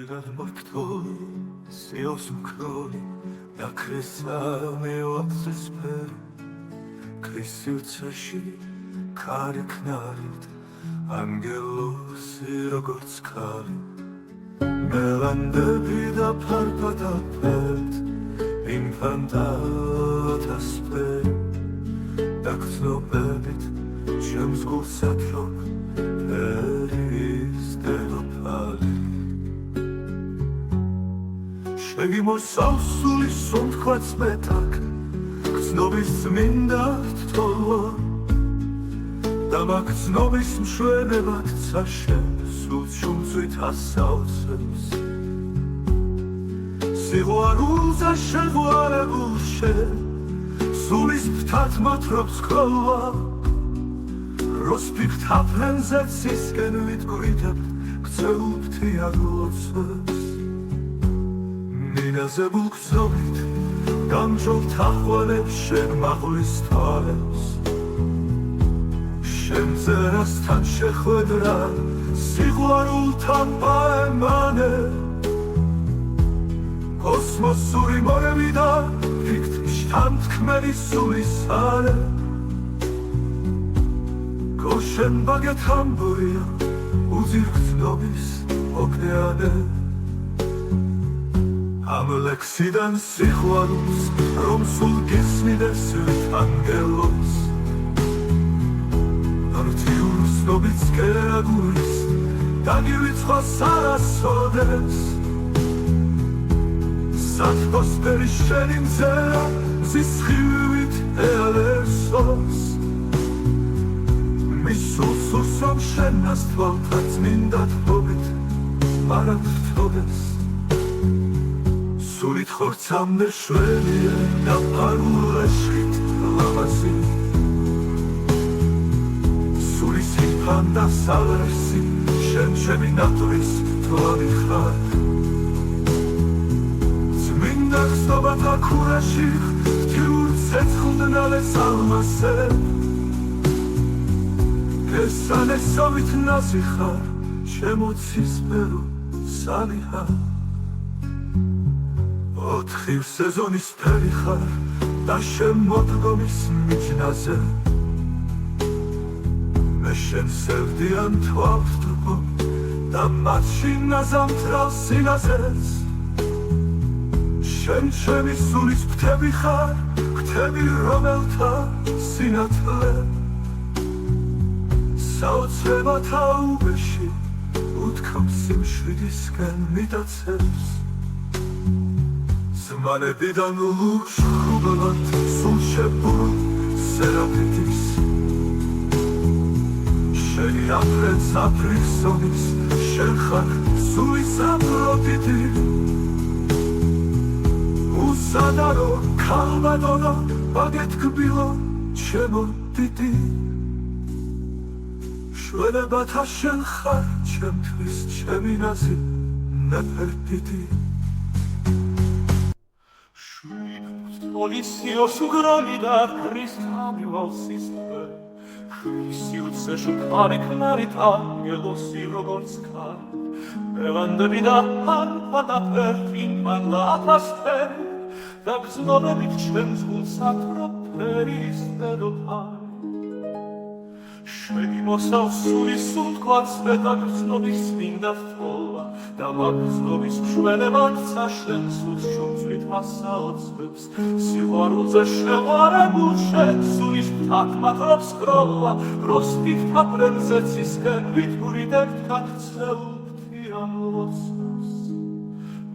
Tirgat mortoi, sios mkroi, da kresame otsesper, krisiucashi, kari knarit, angelosi როგორც ქალი. მელანდები და ფარფადა ფერთ, ინფანტათა სფერ, და გრძნობებით ჩემს გულს ათრობ, ერის დედოფალი. შეგიმოსავსული სუნთქვაც მეტაკ, გრძნობის წმინდა თოლა, და მაგ გრძნობის მშვენებად წაშენ, სულ შუმწვით ასაოცებს. სიყვარულზე შეღვარებულ შენ, სულის ფრთად მოთრობს ქოლა, როსფიქთ აფრენზე ცისკენ ვიტკვრიდებთ, გწეულ ფრთიან ლოცვებს. მინაზებულ გრძნობით, გამჭოლ თაყვანებს შენ მაღლის თვალებს. შენ წერასთან შეხვედრა, სიყვარულთან პაემანე, კოსმოსური მორევიდან ფიქრის თანთქმელი სულის არე. გოშენ ბაგეთამბურია, უძირგრძნობის ოკეანე. ამ ლექსიდან სიყვარულს, რომ სულ გესმიდეს ვით ანგელოს, ართიურ ცნობით სკერაგურის, დაგივიწყოს არასოდეს. სათბოსფერი შენი მზერა, ზისხივივით ეალერსოს. მის სულს რომ შენ ასთვალთა წმინდა თბობით, არა გრთოდეს. სულით ხორცამდე შვენია და ფარულეშხით ლამაზი. სულის იფან და სალერსი, შენ ჩემი ნატურის თვალი ხარ. წმინდა ხსნობათა ქურაში, ღვთიურ ცეცხლდნალეს ალმასებ. გესანესობით ნაზი ხარ, ჩემო ცისფერო სალიჰა. ოთხივ სეზონის ფერი ხარ და შემოდგომის მიჯნაზე. მე შენ სევდიან თვალთრბო და მათში ნაზამთრალ სინაზეს. შენ ჩემი სულის ფრთები ხარ, ფრთები რომელთა სინათლე. საოცრებად აუბეში, უთქავს სიმშვიდისკენ მიტაცებს. ზმანებიდან ლურს ხრუბლად, სულ შებურულ სერაფიტის. შენი აფრენს აფრიქსონის, შენ ხარ სულის აფროდიტი. უსადარო ქალბატონო, ბაგეთკბილო, ჩემო დიდი. შველებათა შენ ხარ, ჩემთვის ჩემი ნაზი, ნეფერტიტი. Policios ugromida, Christami valsispe, Christiuce szukane knarit angelos I rogorska, Belandevida alpada perfin man lataste, Tak znowebit czem zgulsa troperis dedopai. Švedimosał suli sudkłac tak znovis winda twola, da mag znovis szwenemat zaszlen sud szumzwit hasałcwyps. Siłarudze szeware busze, sulis ptak matrop skrolla, rozpich paprędze cisken witkuridek tak ceuptian losas.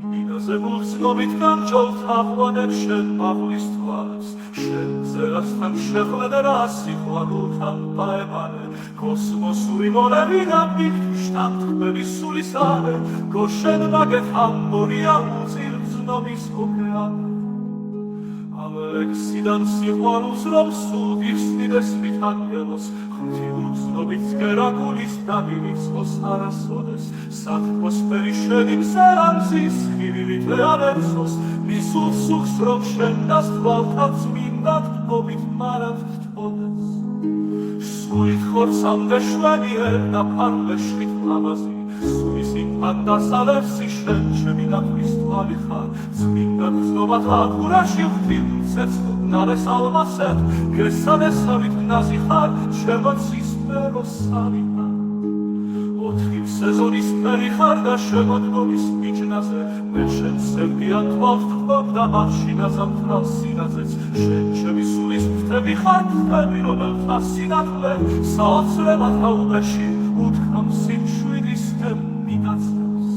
Minazebul znovit kanczol tachłanek shen pachlis twas, shen zerastan szewledera sichłarutan paemane, kosmosuri molevidan bitkushtan tchbevi sulisare, goshen baget hammoria uzir znovis okeane. Aleksidan sichwarus rom sudis nides mit angelos, ღვთიურ ცნობით გერაკულის დაგივიწყოს არასოდეს. საათბოსფერი შენი მზერამზის ხივილით ეალერსოს, მის უსუხს რომ შენ დასთვალთა წმინდა თბობით მარად თბოდეს. სულით ხორცამდე შვენიერ და ფარვეშხით ლამაზი, სულის Ანდასალევსი შენ ჩემი ნახვის თვალი ხარ წმინდა გრძნობათა გურაში ვხდივ ცეცხლნარეს ალმასეთ გესანესავით ნაზი ხარ შემოცის მეროსავი ოთხი სეზონის მერი ხარ და შემოდგომის მიჯნაზე მე შენ სევდიან თვალს თქობ და მარშინაზა მთელ სინაზეც შენ ჩემი სულის ფრთები ხარ თვები რომელთა სინათლე საოცრებად აუღეში უთქამ სიმშვიდის მინაცავს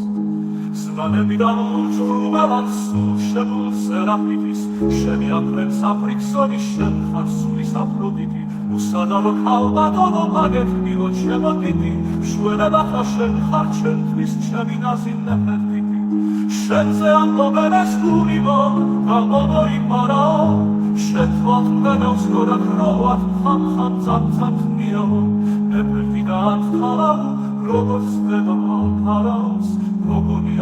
ზმანებიდან უჯრუბელად სულ შემულ სერაფიტის შენი აფრენ საფრიქსონი შენ ხარ სულის აფროდიტი უსადავო ქალბატონო მაგეთმილო შემოდიდი მშვენებათა შენ ხარ ჩემთვის ჩემი ნაზი ნეფერდიტი შენზე ამბობენეს გულიმო გამომოიპარაო შენ თვალთ მგენავს გორაქროვად ხამ ძამძამ მიაო ნეფერდი და ანთქალავ როგორც დედა ალფარავს გოგონი